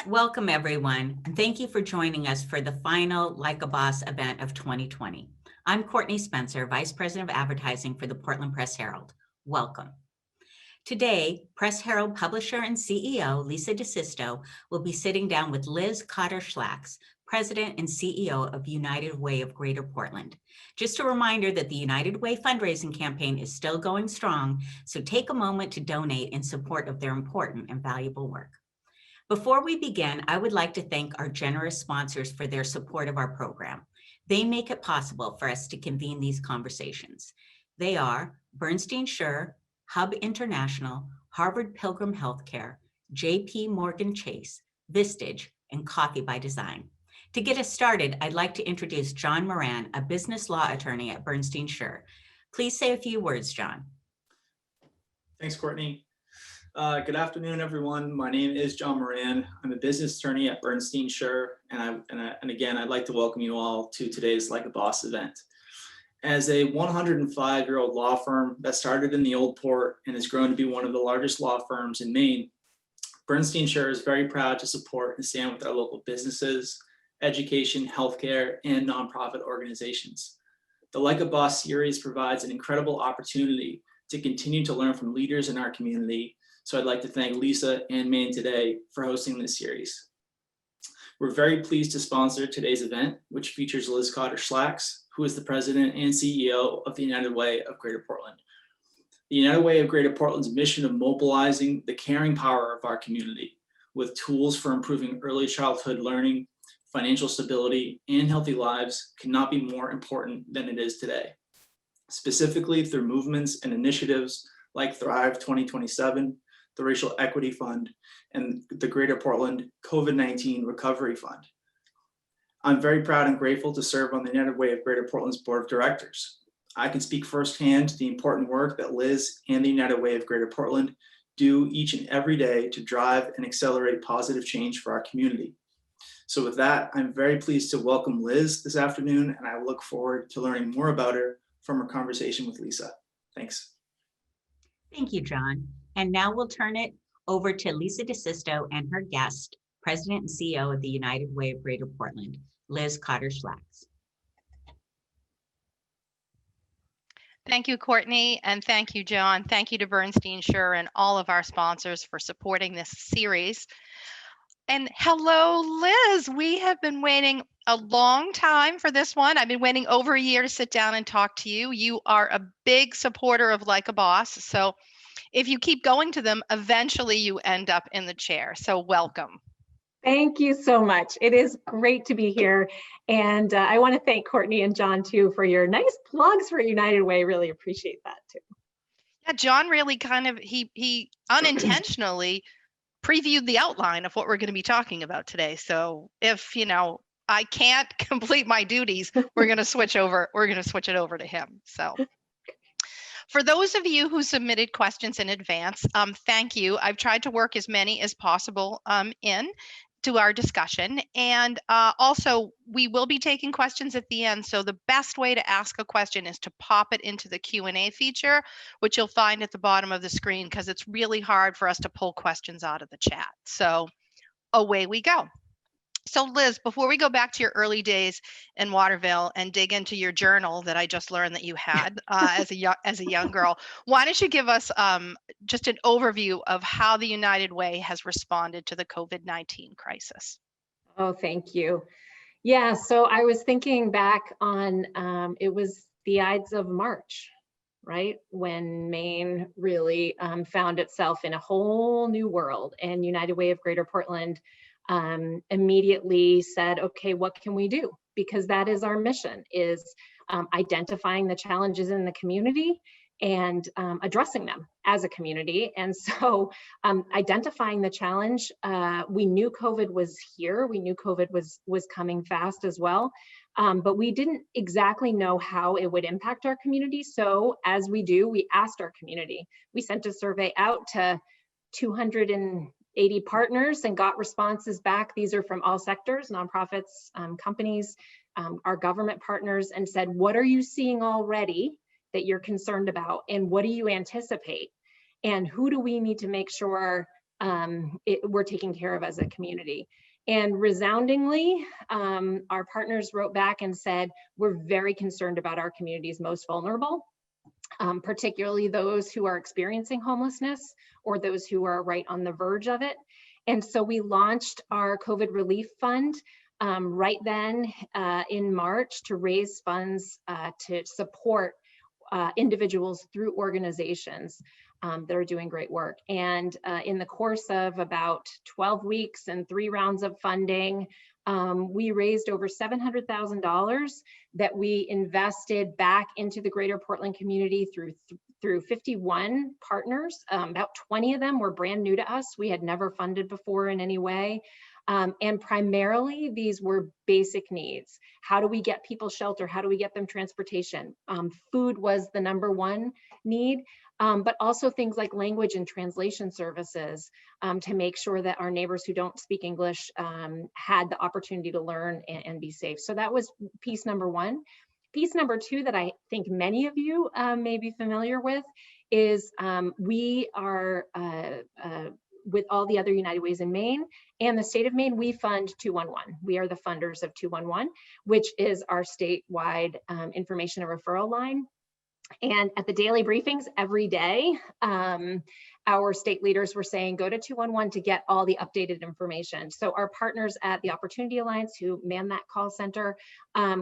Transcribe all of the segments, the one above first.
Welcome, everyone, and thank you for joining us for the final Like a Boss event of 2020. I'm Courtney Spencer, Vice President of Advertising for the Portland Press Herald. Welcome. Today, Press Herald publisher and CEO Lisa DeSisto will be sitting down with Liz Cotter Schlax, President and CEO of United Way of Greater Portland. Just a reminder that the United Way fundraising campaign is still going strong, so take a moment to donate in support of their important and valuable work. Before we begin, I would like to thank our generous sponsors for their support of our program. They make it possible for us to convene these conversations. They are Bernstein Scher, Hub International, Harvard Pilgrim Healthcare, JP Morgan Chase, Vistage, and Coffee by Design. To get us started, I'd like to introduce John Moran, a business law attorney at Bernstein Scher. Please say a few words, John. Thanks, Courtney. Good afternoon, everyone. My name is John Moran. I'm a business attorney at Bernstein Scher, and again, I'd like to welcome you all to today's Like a Boss event. As a 105-year-old law firm that started in the Old Port and has grown to be one of the largest law firms in Maine, Bernstein Scher is very proud to support and stand with our local businesses, education, healthcare, and nonprofit organizations. The Like a Boss series provides an incredible opportunity to continue to learn from leaders in our community. So I'd like to thank Lisa and Maine today for hosting this series. We're very pleased to sponsor today's event, which features Liz Cotter Schlax, who is the president and CEO of the United Way of Greater Portland. The United Way of Greater Portland's mission of mobilizing the caring power of our community with tools for improving early childhood learning, financial stability, and healthy lives cannot be more important than it is today. Specifically through movements and initiatives like Thrive 2027, the Racial Equity Fund, and the Greater Portland COVID-19 Recovery Fund. I'm very proud and grateful to serve on the United Way of Greater Portland's Board of Directors. I can speak firsthand to the important work that Liz and the United Way of Greater Portland do each and every day to drive and accelerate positive change for our community. So with that, I'm very pleased to welcome Liz this afternoon, and I look forward to learning more about her from her conversation with Lisa. Thanks. Thank you, John. And now we'll turn it over to Lisa DeSisto and her guest, President and CEO of the United Way of Greater Portland, Liz Cotter Schlax. Thank you, Courtney, and thank you, John. Thank you to Bernstein Scher and all of our sponsors for supporting this series. And hello, Liz. We have been waiting a long time for this one. I've been waiting over a year to sit down and talk to you. You are a big supporter of Like a Boss. So if you keep going to them, eventually you end up in the chair. So welcome. Thank you so much. It is great to be here. And I want to thank Courtney and John too for your nice plugs for United Way. Really appreciate that too. Yeah, John really kind of, he unintentionally previewed the outline of what we're going to be talking about today. So if, I can't complete my duties, we're going to switch over. We're going to switch it over to him. So for those of you who submitted questions in advance, thank you. I've tried to work as many as possible in to our discussion. And also, we will be taking questions at the end. So the best way to ask a question is to pop it into the Q&A feature, which you'll find at the bottom of the screen, because it's really hard for us to pull questions out of the chat. So away we go. So Liz, before we go back to your early days in Waterville and dig into your journal that I just learned that you had as a young girl, why don't you give us just an overview of how the United Way has responded to the COVID-19 crisis? Oh, thank you. Yeah, so I was thinking back on, it was the Ides of March, right? When Maine really found itself in a whole new world, and United Way of Greater Portland immediately said, okay, what can we do? Because that is our mission, is identifying the challenges in the community and addressing them as a community. And so identifying the challenge, we knew COVID was here. We knew COVID was coming fast as well, but we didn't exactly know how it would impact our community. So as we do, we asked our community. We sent a survey out to 280 partners and got responses back. These are from all sectors, nonprofits, companies, our government partners, and said, what are you seeing already that you're concerned about? And what do you anticipate? And who do we need to make sure we're taken care of as a community. And resoundingly, our partners wrote back and said, we're very concerned about our community's most vulnerable, particularly those who are experiencing homelessness or those who are right on the verge of it. And so we launched our COVID relief fund right then in March to raise funds to support individuals through organizations that are doing great work. And in the course of about 12 weeks and 3 rounds of funding, we raised over $700,000 that we invested back into the greater Portland community through 51 partners. About 20 of them were brand new to us. We had never funded before in any way. And primarily these were basic needs. How do we get people shelter? How do we get them transportation? Food was the #1 need, but also things like language and translation services to make sure that our neighbors who don't speak English had the opportunity to learn and be safe. So that was piece #1. Piece #2 that I think many of you may be familiar with is we are with all the other United Ways in Maine and the state of Maine, we fund 211. We are the funders of 211, which is our statewide information and referral line. And at the daily briefings every day, our state leaders were saying, go to 211 to get all the updated information. So our partners at the Opportunity Alliance who man that call center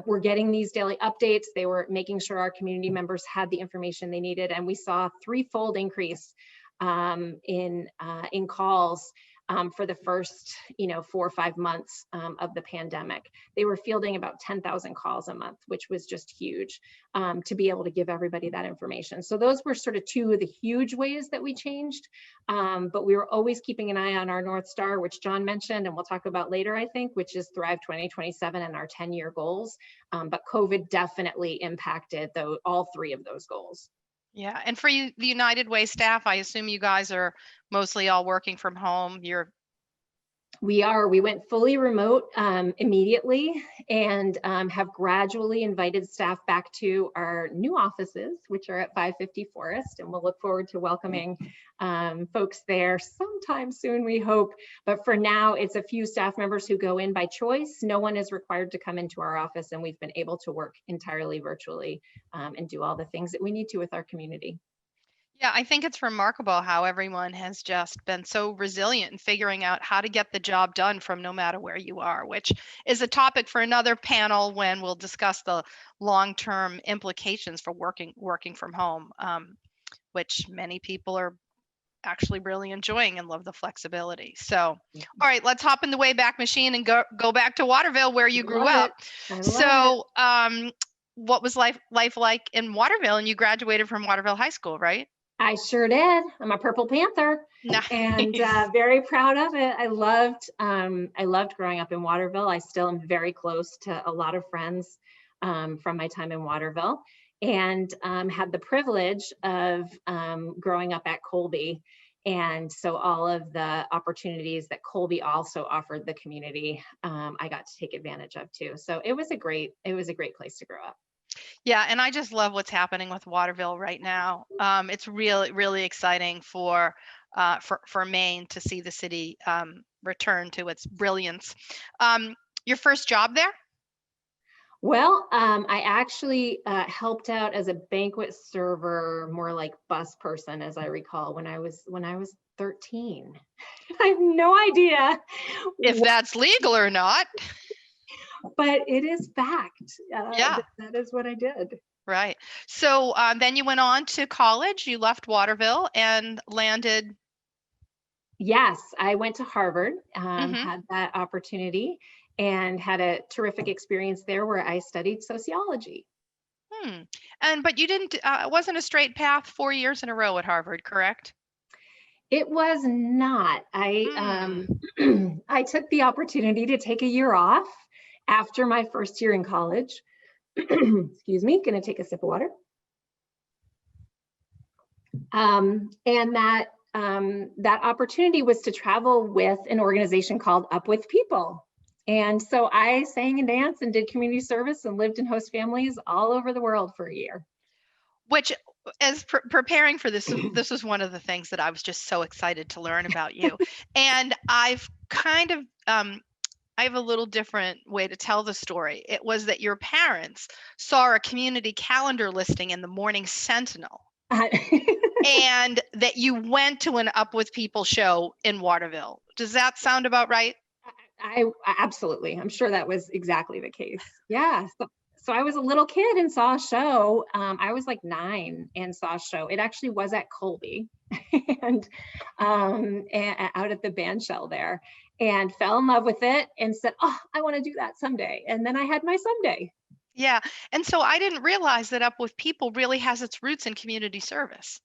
were getting these daily updates. They were making sure our community members had the information they needed. And we saw a 3-fold increase in calls for the first 4 or 5 months of the pandemic. They were fielding about 10,000 calls a month, which was just huge to be able to give everybody that information. So those were sort of 2 of the huge ways that we changed, but we were always keeping an eye on our North Star, which John mentioned, and we'll talk about later, I think, which is Thrive 2027 and our 10-year goals. But COVID definitely impacted all 3 of those goals. Yeah, and for you, the United Way staff, I assume you guys are mostly all working from home. We went fully remote immediately and have gradually invited staff back to our new offices, which are at 550 Forest, and we'll look forward to welcoming folks there sometime soon, we hope. But for now, it's a few staff members who go in by choice. No one is required to come into our office, and we've been able to work entirely virtually and do all the things that we need to with our community. Yeah, I think it's remarkable how everyone has just been so resilient in figuring out how to get the job done from no matter where you are, which is a topic for another panel when we'll discuss the long-term implications for working from home, which many people are actually really enjoying and love the flexibility. So, all right, let's hop in the Wayback Machine and go back to Waterville where you grew up. So, what was life like in Waterville? And you graduated from Waterville High School, right? I sure did. I'm a Purple Panther, Nice. And very proud of it. I loved growing up in Waterville. I still am very close to a lot of friends from my time in Waterville, and had the privilege of growing up at Colby. And so all of the opportunities that Colby also offered the community, I got to take advantage of too. So it was a great place to grow up. Yeah, and I just love what's happening with Waterville right now. It's really, really exciting for Maine to see the city return to its brilliance. Your first job there? Well, I actually helped out as a banquet server, more like bus person, as I recall, when I was 13. I have no idea if that's legal or not. But it is fact. Yeah, that is what I did. Right. So then you went on to college. You left Waterville and landed. Yes, I went to Harvard, had that opportunity, and had a terrific experience there where I studied sociology. But you didn't. It wasn't a straight path 4 years in a row at Harvard, correct? It was not. I I took the opportunity to take a year off after my first year in college. Excuse me, gonna take a sip of water. And that opportunity was to travel with an organization called Up With People. And so I sang and danced and did community service and lived in host families all over the world for a year. Which as preparing for this, this was one of the things that I was just so excited to learn about you. And I've kind of, I have a little different way to tell the story. It was that your parents saw a community calendar listing in the Morning Sentinel and that you went to an Up With People show in Waterville. Does that sound about right? I absolutely, I'm sure that was exactly the case. Yeah. So I was a little kid and saw a show. I was like 9 and saw a show. It actually was at Colby and out at the band shell there, and fell in love with it and said, oh, I want to do that someday. And then I had my someday. Yeah. And so I didn't realize that Up With People really has its roots in community service.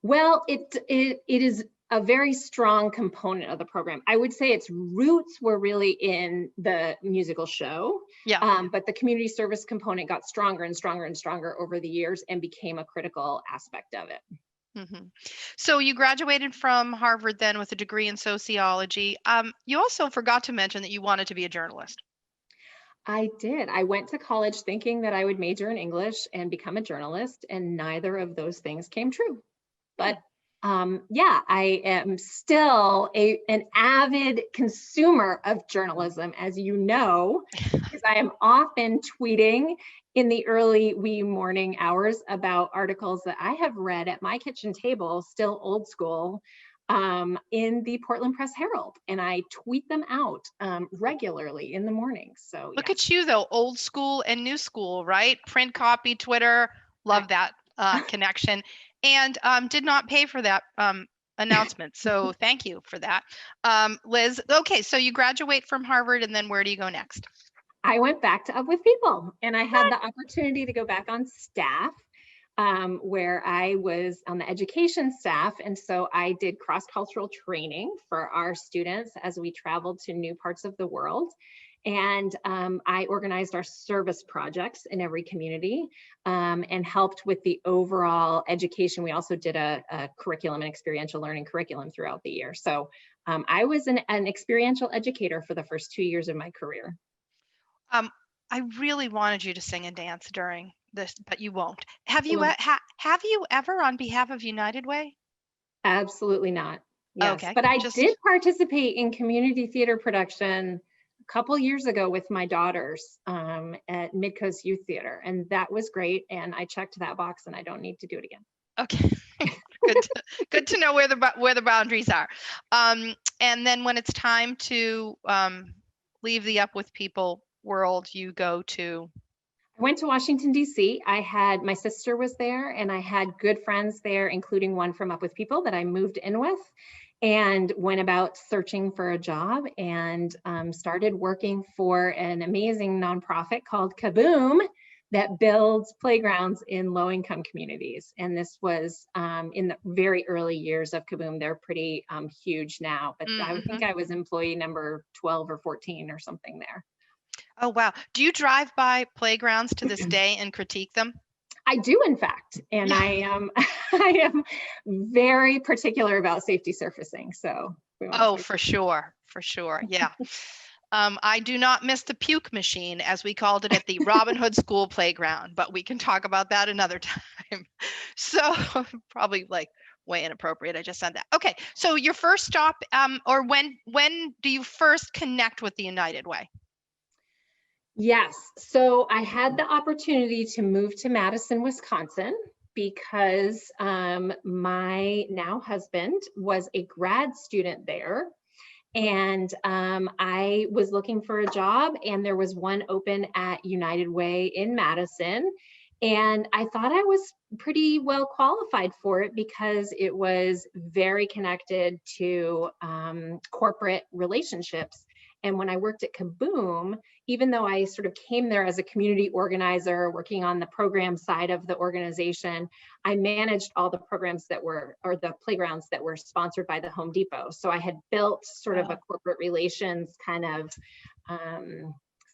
Well, it is a very strong component of the program. I would say its roots were really in the musical show. Yeah. But the community service component got stronger and stronger and stronger over the years and became a critical aspect of it. Mm-hmm. So you graduated from Harvard then with a degree in sociology. You also forgot to mention that you wanted to be a journalist. I did. I went to college thinking that I would major in English and become a journalist, and neither of those things came true. But yeah, I am still an avid consumer of journalism, as you know, because I am often tweeting in the early wee morning hours about articles that I have read at my kitchen table, still old school, in the Portland Press Herald, and I tweet them out regularly in the morning. So look yeah. at you though, old school and new school, right? Print copy, Twitter, love that connection. And did not pay for that announcement. So thank you for that. Liz, okay, so you graduate from Harvard and then where do you go next? I went back to Up With People, and I had the opportunity to go back on staff where I was on the education staff. And so I did cross-cultural training for our students as we traveled to new parts of the world. And I organized our service projects in every community and helped with the overall education. We also did a curriculum and experiential learning curriculum throughout the year. So I was an experiential educator for the first 2 years of my career. I really wanted you to sing and dance during this, but you won't. Have you have you ever on behalf of United Way? Absolutely not. Yes, Okay, but I did participate in community theater production a couple years ago with my daughters at Midcoast Youth Theater, and that was great. And I checked that box, and I don't need to do it again. Okay, good to know where the boundaries are. And then when it's time to leave the Up With People world, you go to? I went to Washington, D.C. My sister was there, and I had good friends there, including one from Up With People that I moved in with, and went about searching for a job and started working for an amazing nonprofit called Kaboom that builds playgrounds in low-income communities. And this was in the very early years of Kaboom. They're pretty huge now, but I think I was employee number 12 or 14 or something there. Oh, wow. Do you drive by playgrounds to this day and critique them? I do, in fact, and I am very particular about safety surfacing. So, for sure, yeah. I do not miss the puke machine, as we called it at the Robin Hood School playground, but we can talk about that another time. So probably like way inappropriate. I just said that. Okay, so your first stop, or when do you first connect with the United Way? Yes, so I had the opportunity to move to Madison, Wisconsin, because my now husband was a grad student there. And I was looking for a job, and there was one open at United Way in Madison. And I thought I was pretty well qualified for it because it was very connected to corporate relationships. And when I worked at Kaboom, even though I sort of came there as a community organizer working on the program side of the organization, I managed all the programs that were, or the playgrounds that were sponsored by the Home Depot. So I had built sort of a corporate relations kind of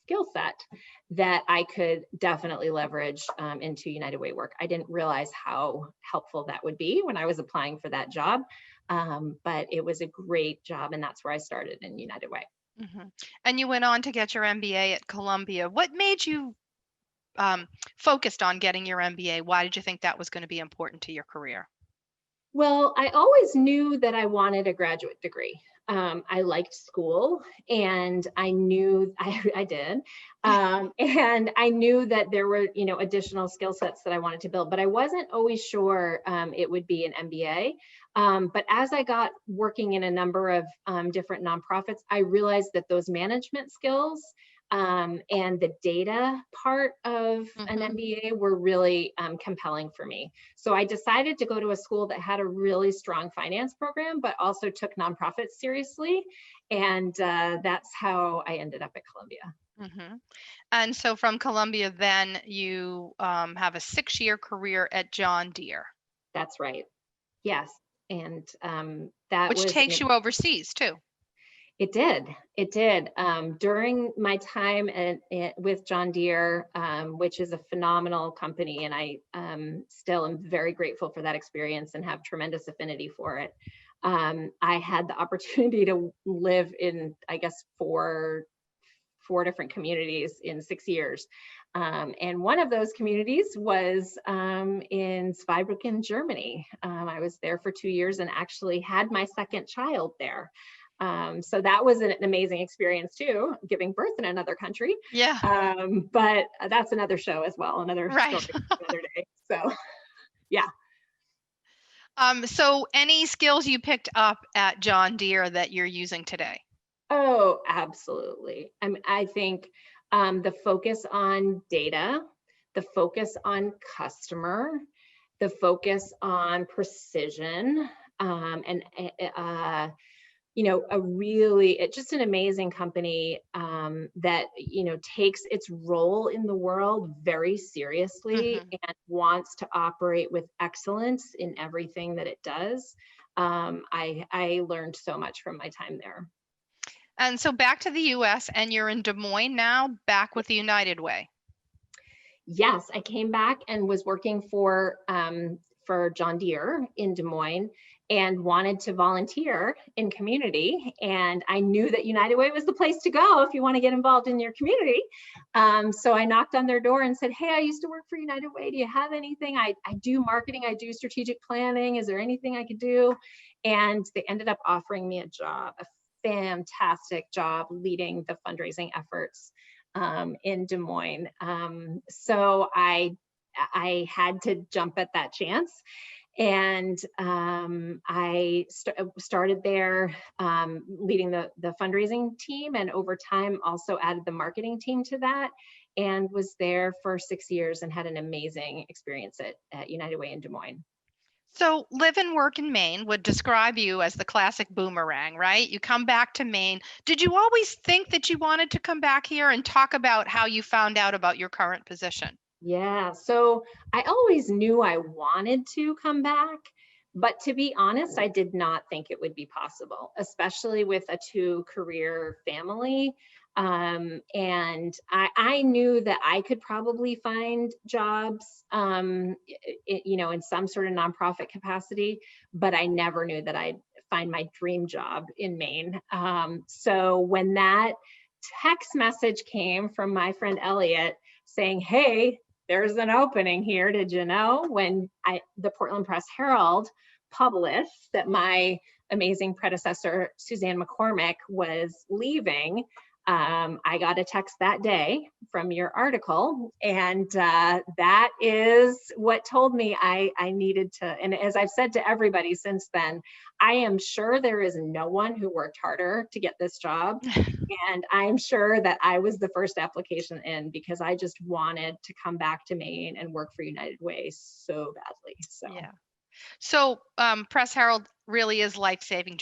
skill set that I could definitely leverage into United Way work. I didn't realize how helpful that would be when I was applying for that job, but it was a great job, and that's where I started in United Way. And you went on to get your MBA at Columbia. What made you focused on getting your MBA? Why did you think that was going to be important to your career? Well, I always knew that I wanted a graduate degree. I liked school, and I knew I did. And I knew that there were, additional skill sets that I wanted to build, but I wasn't always sure it would be an MBA. But as I got working in a number of different nonprofits, I realized that those management skills and the data part of an MBA were really compelling for me. So I decided to go to a school that had a really strong finance program, but also took nonprofits seriously. And that's how I ended up at Columbia. And so from Columbia, then you have a 6-year career at John Deere. That's right. Yes. And that which takes you overseas too. It did. It did. During my time with John Deere, which is a phenomenal company, and I still am very grateful for that experience and have tremendous affinity for it. I had the opportunity to live in, I guess, four different communities in 6 years. And one of those communities was in Zweibrücken, Germany. I was there for 2 years and actually had my second child there. So that was an amazing experience too, giving birth in another country. Yeah. But that's another show as well, another story, another day. So, yeah. So any skills you picked up at John Deere that you're using today? Oh, absolutely. I think the focus on data, the focus on customer, the focus on precision, and just an amazing company that, takes its role in the world very seriously and wants to operate with excellence in everything that it does. I learned so much from my time there. And so back to the US, and you're in Des Moines now, back with the United Way. Yes, I came back and was working for John Deere in Des Moines and wanted to volunteer in community. And I knew that United Way was the place to go if you want to get involved in your community. So I knocked on their door and said, hey, I used to work for United Way. Do you have anything? I do marketing, I do strategic planning. Is there anything I could do? And they ended up offering me a job, a fantastic job leading the fundraising efforts in Des Moines. So I had to jump at that chance. And I started there leading the fundraising team, and over time also added the marketing team to that, and was there for 6 years and had an amazing experience at United Way in Des Moines. So live and work in Maine would describe you as the classic boomerang, right? You come back to Maine. Did you always think that you wanted to come back here, and talk about how you found out about your current position? Yeah, so I always knew I wanted to come back, but to be honest, I did not think it would be possible, especially with a 2-career family. And I knew that I could probably find jobs, in some sort of nonprofit capacity, but I never knew that I'd find my dream job in Maine. So when that text message came from my friend Elliot saying, hey, there's an opening here, did you know? When the Portland Press Herald published that my amazing predecessor, Suzanne McCormick, was leaving, I got a text that day from your article, and that is what told me I needed to, and as I've said to everybody since then, I am sure there is no one who worked harder to get this job, and I'm sure that I was the first application in, because I just wanted to come back to Maine and work for United Way so badly. So yeah. So Press Herald really is life-changing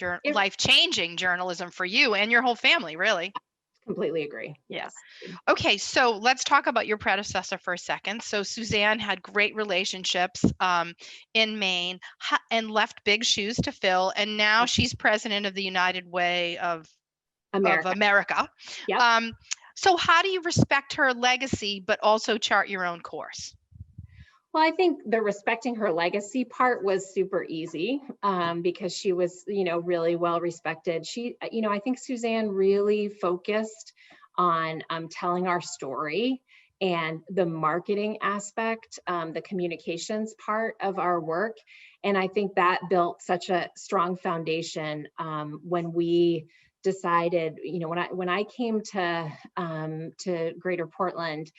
journalism for you and your whole family, really. Completely agree. Yeah. Yes. Okay, so let's talk about your predecessor for a second. So Suzanne had great relationships in Maine and left big shoes to fill, and now she's president of the United Way of America. Yep. So how do you respect her legacy but also chart your own course? Well, I think the respecting her legacy part was super easy because she was, really well respected. I think Suzanne really focused on telling our story and the marketing aspect, the communications part of our work. And I think that built such a strong foundation when we decided, when I came to Greater Portland,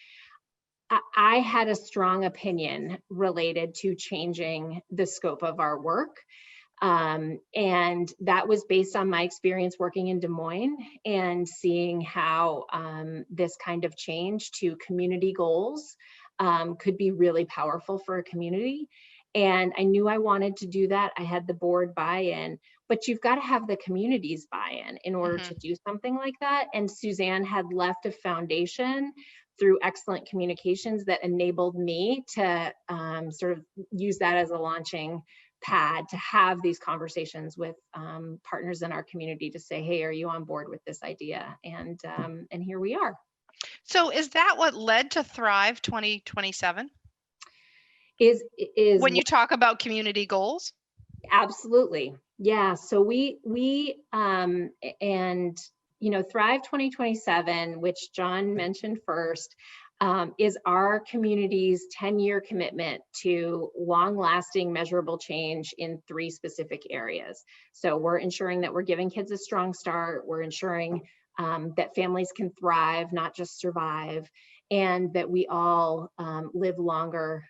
I had a strong opinion related to changing the scope of our work. And that was based on my experience working in Des Moines and seeing how this kind of change to community goals could be really powerful for a community. And I knew I wanted to do that. I had the board buy-in, but you've got to have the community's buy-in in order to do something like that. And Suzanne had left a foundation through excellent communications that enabled me to sort of use that as a launching pad to have these conversations with partners in our community to say, hey, are you on board with this idea? And here we are. So is that what led to Thrive 2027? Is When you talk about community goals? Absolutely. Yeah. So we Thrive 2027, which John mentioned first, is our community's 10-year commitment to long-lasting measurable change in 3 specific areas. So we're ensuring that we're giving kids a strong start, we're ensuring that families can thrive, not just survive, and that we all live longer,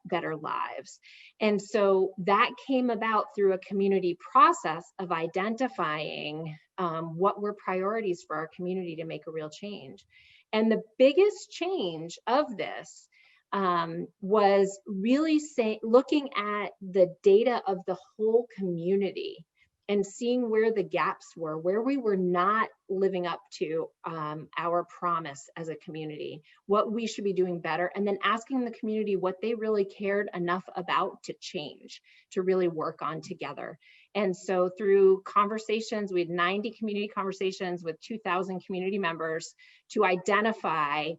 better lives. And so that came about through a community process of identifying what were priorities for our community to make a real change. And the biggest change of this was really looking at the data of the whole community and seeing where the gaps were, where we were not living up to our promise as a community, what we should be doing better, and then asking the community what they really cared enough about to change, to really work on together. And so through conversations, we had 90 community conversations with 2,000 community members to identify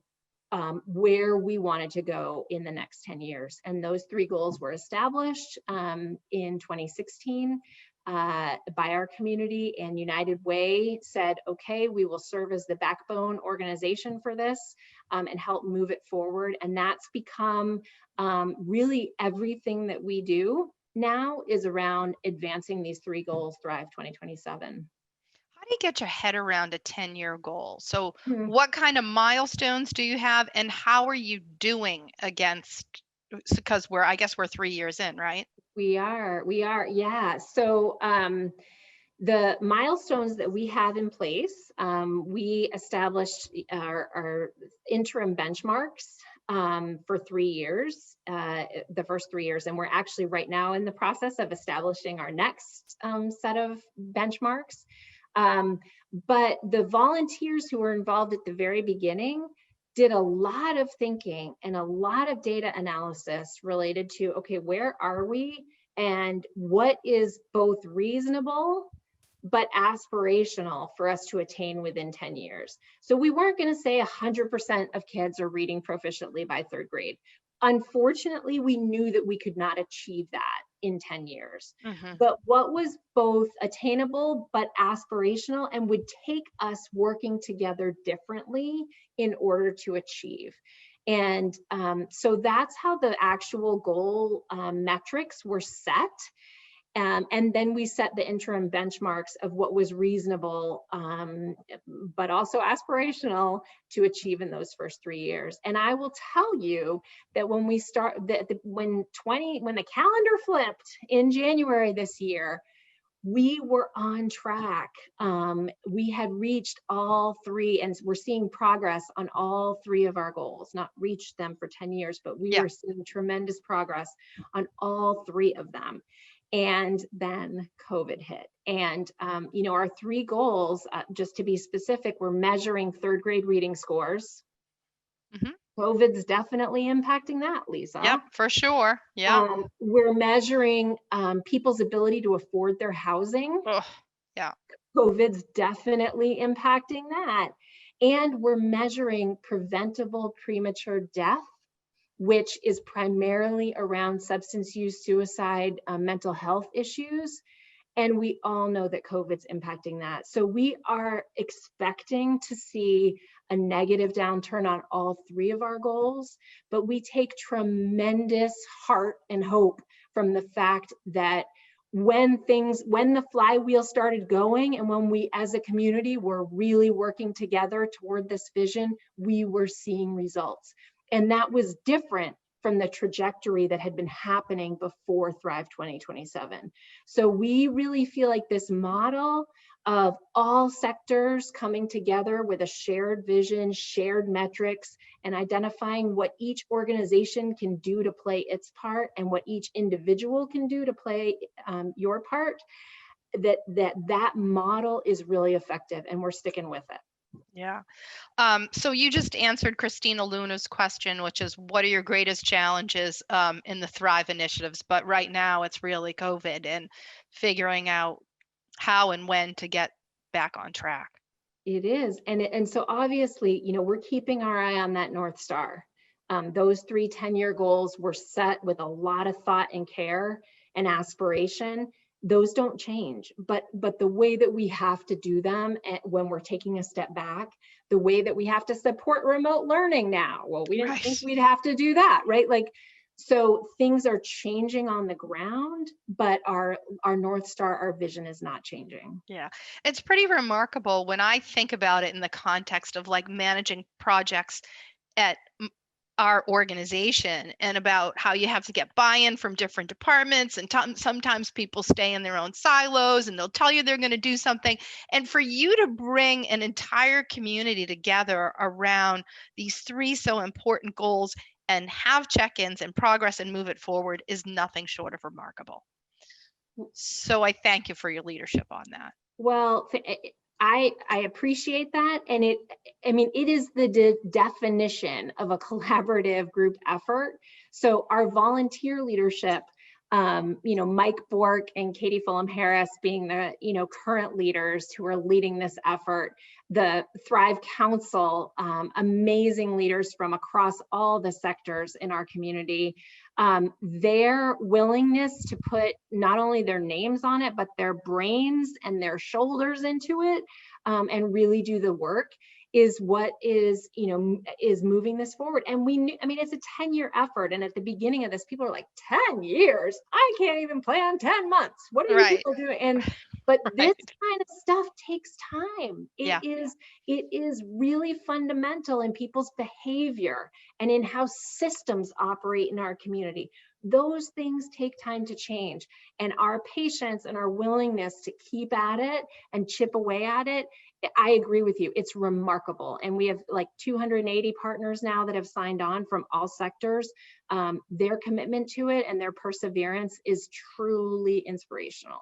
where we wanted to go in the next 10 years. And those 3 goals were established in 2016 by our community, and United Way said, okay, we will serve as the backbone organization for this and help move it forward. And that's become really everything that we do now is around advancing these 3 goals, Thrive 2027. How do you get your head around a 10-year goal? So what kind of milestones do you have, and how are you doing against, because I guess we're 3 years in, right? We are, yeah. So the milestones that we have in place, we established our interim benchmarks for 3 years, the first 3 years, and we're actually right now in the process of establishing our next set of benchmarks. But the volunteers who were involved at the very beginning did a lot of thinking and a lot of data analysis related to, okay, where are we and what is both reasonable but aspirational for us to attain within 10 years. So we weren't going to say 100% of kids are reading proficiently by 3rd grade. Unfortunately, we knew that we could not achieve that in 10 years. But what was both attainable but aspirational and would take us working together differently in order to achieve. And so that's how the actual goal metrics were set. And then we set the interim benchmarks of what was reasonable, but also aspirational to achieve in those first 3 years. And I will tell you that when we when the calendar flipped in January this year, we were on track. We had reached all 3, and we're seeing progress on all 3 of our goals, not reached them for 10 years, but we were seeing tremendous progress on all 3 of them. And then COVID hit. And, our 3 goals, just to be specific, we're measuring 3rd grade reading scores. COVID's definitely impacting that, Lisa. Yep, for sure. Yeah. We're measuring people's ability to afford their housing. Yeah. COVID's definitely impacting that. And we're measuring preventable premature death, which is primarily around substance use, suicide, mental health issues. And we all know that COVID's impacting that. So we are expecting to see a negative downturn on all 3 of our goals, but we take tremendous heart and hope from the fact that when the flywheel started going and when we as a community were really working together toward this vision, we were seeing results. And that was different from the trajectory that had been happening before Thrive 2027. So we really feel like this model of all sectors coming together with a shared vision, shared metrics, and identifying what each organization can do to play its part and what each individual can do to play your part, that model is really effective, and we're sticking with it. Yeah. So you just answered Christina Luna's question, which is, what are your greatest challenges in the Thrive initiatives? But right now it's really COVID and figuring out how and when to get back on track. It is. And so obviously, we're keeping our eye on that North Star. Those 3 10-year goals were set with a lot of thought and care and aspiration. Those don't change, but the way that we have to do them when we're taking a step back, the way that we have to support remote learning now, well, we didn't think we'd have to do that, right? Like, so things are changing on the ground, but our North Star, our vision is not changing. Yeah, it's pretty remarkable when I think about it in the context of like managing projects at our organization and about how you have to get buy-in from different departments, and sometimes people stay in their own silos and they'll tell you they're going to do something, and for you to bring an entire community together around these 3 so important goals and have check-ins and progress and move it forward is nothing short of remarkable. So I thank you for your leadership on that. Well, I appreciate that. And it is the definition of a collaborative group effort. So our volunteer leadership, Mike Bork and Katie Fulham Harris being the, current leaders who are leading this effort, the Thrive Council, amazing leaders from across all the sectors in our community. Their willingness to put not only their names on it, but their brains and their shoulders into it, and really do the work is what is moving this forward. And we knew, it's a 10-year effort. And at the beginning of this, people are like, 10 years? I can't even plan 10 months. What are you people doing? But this kind of stuff takes time. It is really fundamental in people's behavior and in how systems operate in our community. Those things take time to change, and our patience and our willingness to keep at it and chip away at it, I agree with you. It's remarkable. And we have like 280 partners now that have signed on from all sectors. Their commitment to it and their perseverance is truly inspirational.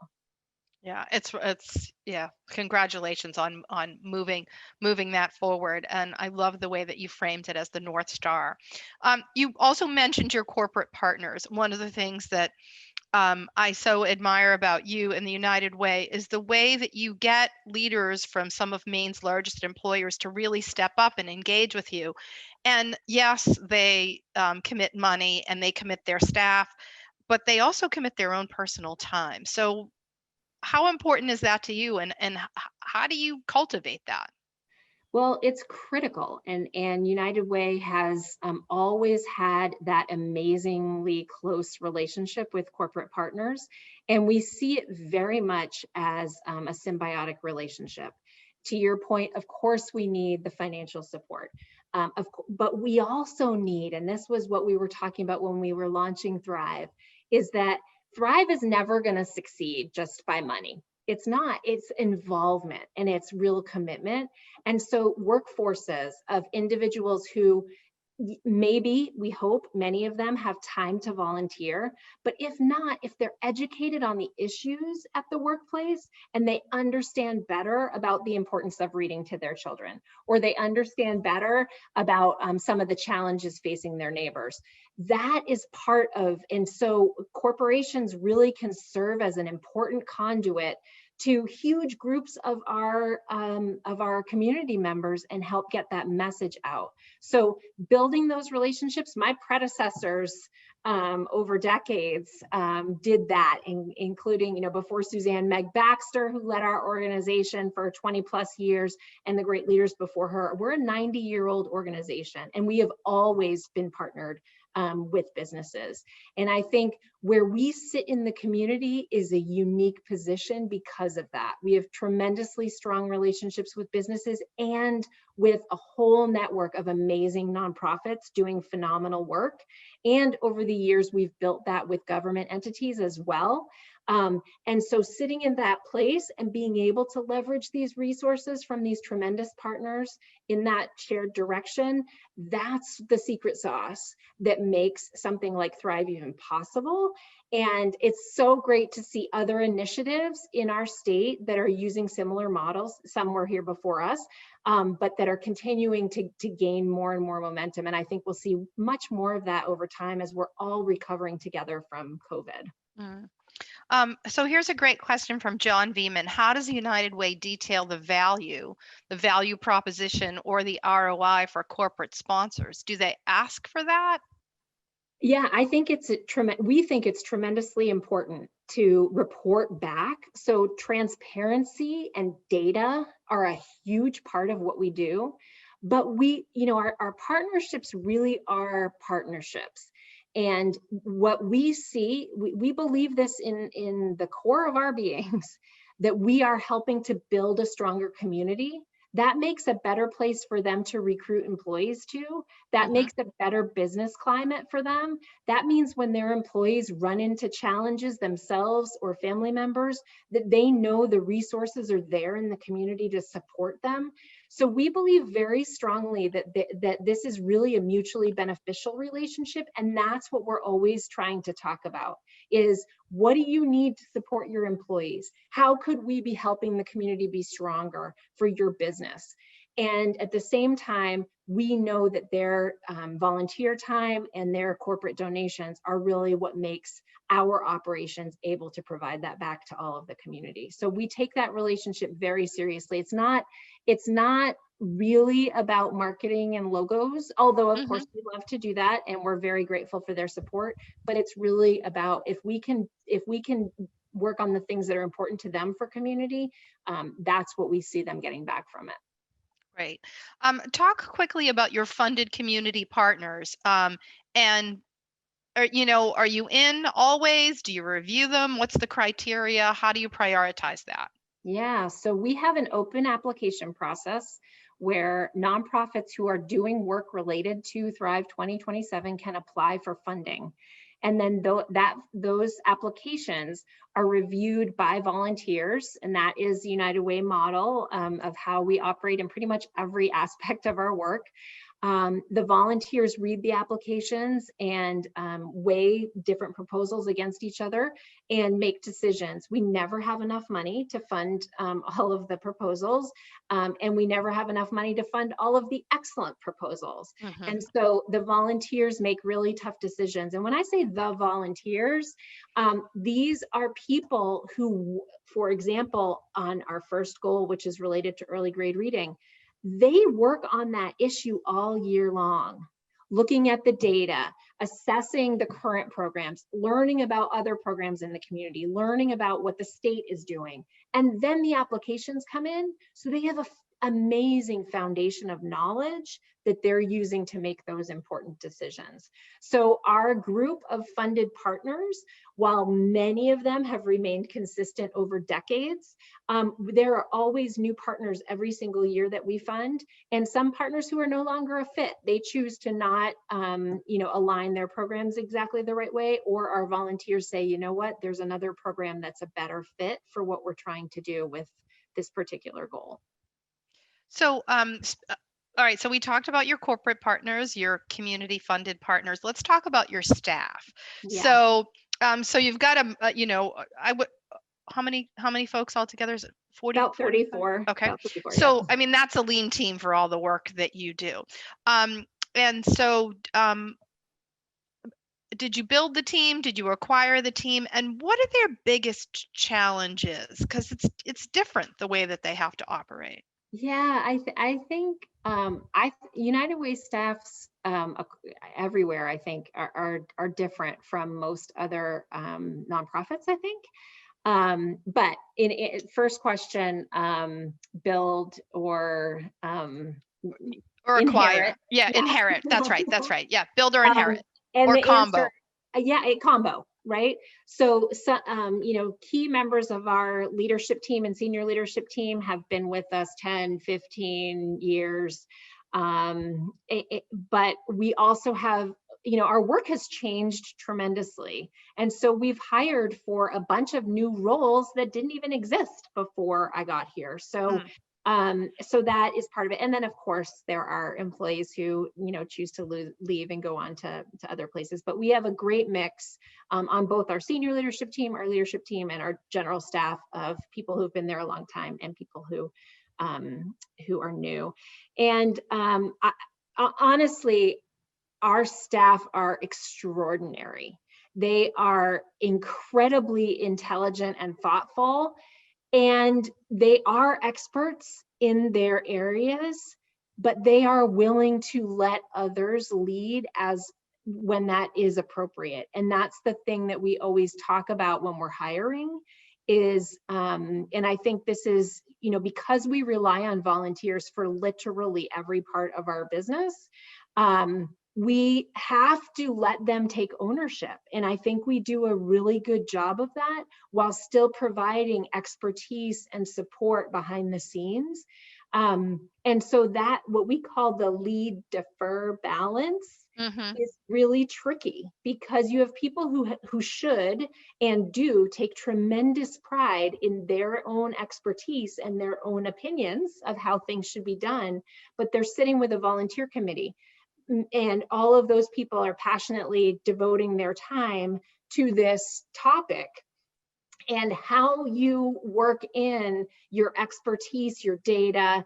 Yeah, it's congratulations on moving that forward. And I love the way that you framed it as the North Star. You also mentioned your corporate partners. One of the things that I so admire about you and the United Way is the way that you get leaders from some of Maine's largest employers to really step up and engage with you. And yes, they commit money and they commit their staff, but they also commit their own personal time. So how important is that to you, and how do you cultivate that? Well, it's critical, and United Way has always had that amazingly close relationship with corporate partners, and we see it very much as a symbiotic relationship. To your point, of course, we need the financial support, but we also need, and this was what we were talking about when we were launching Thrive, is that Thrive is never going to succeed just by money. It's not. It's involvement and it's real commitment. And so workforces of individuals who maybe, we hope many of them have time to volunteer, but if not, if they're educated on the issues at the workplace and they understand better about the importance of reading to their children, or they understand better about some of the challenges facing their neighbors, that is part of, and so corporations really can serve as an important conduit to huge groups of our community members and help get that message out. So building those relationships, my predecessors over decades did that, including, before Suzanne, Meg Baxter, who led our organization for 20 plus years, and the great leaders before her. We're a 90-year-old organization, and we have always been partnered with businesses. And I think where we sit in the community is a unique position because of that. We have tremendously strong relationships with businesses and with a whole network of amazing nonprofits doing phenomenal work. And over the years, we've built that with government entities as well. And so sitting in that place and being able to leverage these resources from these tremendous partners in that shared direction, that's the secret sauce that makes something like Thrive even possible. And it's so great to see other initiatives in our state that are using similar models. Some were here before us, but that are continuing to gain more and more momentum. And I think we'll see much more of that over time as we're all recovering together from COVID. Mm. So here's a great question from John Veman. How does United Way detail the value proposition, or the ROI for corporate sponsors? Do they ask for that? Yeah, I think we think it's tremendously important to report back. So transparency and data are a huge part of what we do. But our partnerships really are partnerships. And what we see, we believe this in the core of our beings, that we are helping to build a stronger community. That makes a better place for them to recruit employees to. That makes a better business climate for them. That means when their employees run into challenges themselves or family members, that they know the resources are there in the community to support them. So we believe very strongly that this is really a mutually beneficial relationship. And that's what we're always trying to talk about is, what do you need to support your employees? How could we be helping the community be stronger for your business? And at the same time, we know that their volunteer time and their corporate donations are really what makes our operations able to provide that back to all of the community. So we take that relationship very seriously. It's not really about marketing and logos, although of course we love to do that and we're very grateful for their support, but it's really about if we can work on the things that are important to them for community, that's what we see them getting back from it. Great. Talk quickly about your funded community partners. And are you in always? Do you review them? What's the criteria? How do you prioritize that? Yeah, so we have an open application process where nonprofits who are doing work related to Thrive 2027 can apply for funding. And then those applications are reviewed by volunteers, and that is the United Way model of how we operate in pretty much every aspect of our work. The volunteers read the applications and weigh different proposals against each other and make decisions. We never have enough money to fund all of the proposals, and we never have enough money to fund all of the excellent proposals. And so the volunteers make really tough decisions. And when I say the volunteers, these are people who, for example, on our first goal, which is related to early grade reading, they work on that issue all year long, looking at the data, assessing the current programs, learning about other programs in the community, learning about what the state is doing. And then the applications come in, so they have an amazing foundation of knowledge that they're using to make those important decisions. So our group of funded partners, while many of them have remained consistent over decades, there are always new partners every single year that we fund, and some partners who are no longer a fit. They choose to not align their programs exactly the right way, or our volunteers say, you know what, there's another program that's a better fit for what we're trying to do with this particular goal. So, all right, so we talked about your corporate partners, your community funded partners. Let's talk about your staff. Yeah. So you've got how many folks altogether? Is it 40? About 34. Okay. About 34, so, yeah. I mean, that's a lean team for all the work that you do. And so, did you build the team? Did you acquire the team? And what are their biggest challenges? Because it's different the way that they have to operate. Yeah, I think United Way staffs everywhere, I think, are different from most other nonprofits, I think. But in first question, build or Or acquire. inherit. Yeah, Yeah. inherit. That's right. That's right. Yeah, build or Um, inherit and or the combo. answer, yeah, a combo, right? So, key members of our leadership team and senior leadership team have been with us 10, 15 years. But we also have, our work has changed tremendously. And so we've hired for a bunch of new roles that didn't even exist before I got here. So so that is part of it. And then of course there are employees who, choose to leave and go on to other places, but we have a great mix on both our senior leadership team, our leadership team, and our general staff of people who've been there a long time and people who are new. And honestly, our staff are extraordinary. They are incredibly intelligent and thoughtful, and they are experts in their areas, but they are willing to let others lead as when that is appropriate. And that's the thing that we always talk about when we're hiring is, and I think this is, because we rely on volunteers for literally every part of our business, we have to let them take ownership. And I think we do a really good job of that while still providing expertise and support behind the scenes. And so that what we call the lead defer balance is really tricky, because you have people who should and do take tremendous pride in their own expertise and their own opinions of how things should be done, but they're sitting with a volunteer committee. And all of those people are passionately devoting their time to this topic. And how you work in your expertise, your data,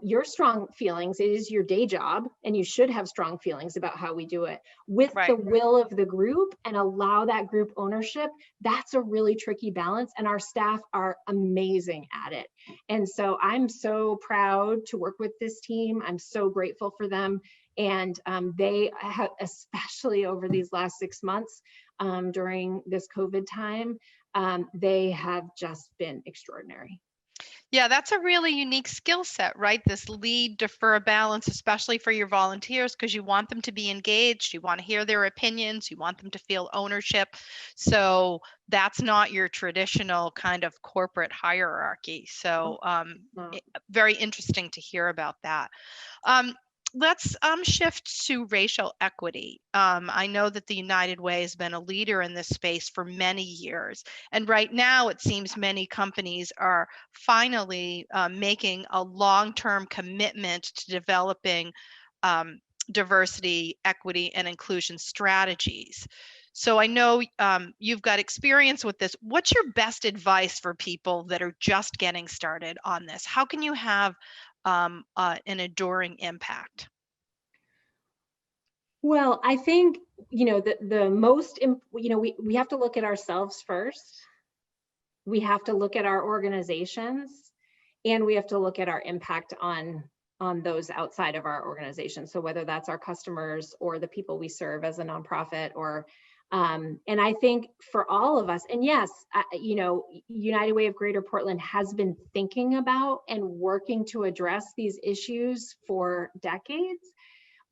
your strong feelings, it is your day job, and you should have strong feelings about how we do it with the will of the group and allow that group ownership. That's a really tricky balance, and our staff are amazing at it. And so I'm so proud to work with this team. I'm so grateful for them. And they have, especially over these last 6 months during this COVID time, they have just been extraordinary. Yeah, that's a really unique skill set, right? This lead, defer, balance, especially for your volunteers, because you want them to be engaged, you want to hear their opinions, you want them to feel ownership. So that's not your traditional kind of corporate hierarchy. So very interesting to hear about that. Let's shift to racial equity. I know that the United Way has been a leader in this space for many years. And right now, it seems many companies are finally making a long-term commitment to developing diversity, equity, and inclusion strategies. So I know you've got experience with this. What's your best advice for people that are just getting started on this? How can you have an enduring impact? Well, I think, the most, we have to look at ourselves first. We have to look at our organizations, and we have to look at our impact on those outside of our organization. So whether that's our customers or the people we serve as a nonprofit, or and I think for all of us, and yes, United Way of Greater Portland has been thinking about and working to address these issues for decades,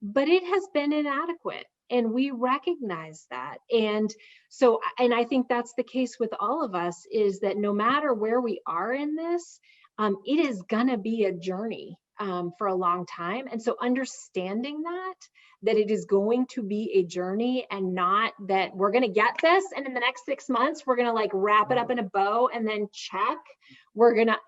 but it has been inadequate. And we recognize that. And so, and I think that's the case with all of us, is that no matter where we are in this, it is gonna be a journey for a long time. And so understanding that it is going to be a journey, and not that we're gonna get this and in the next 6 months, we're gonna like wrap it up in a bow and then check.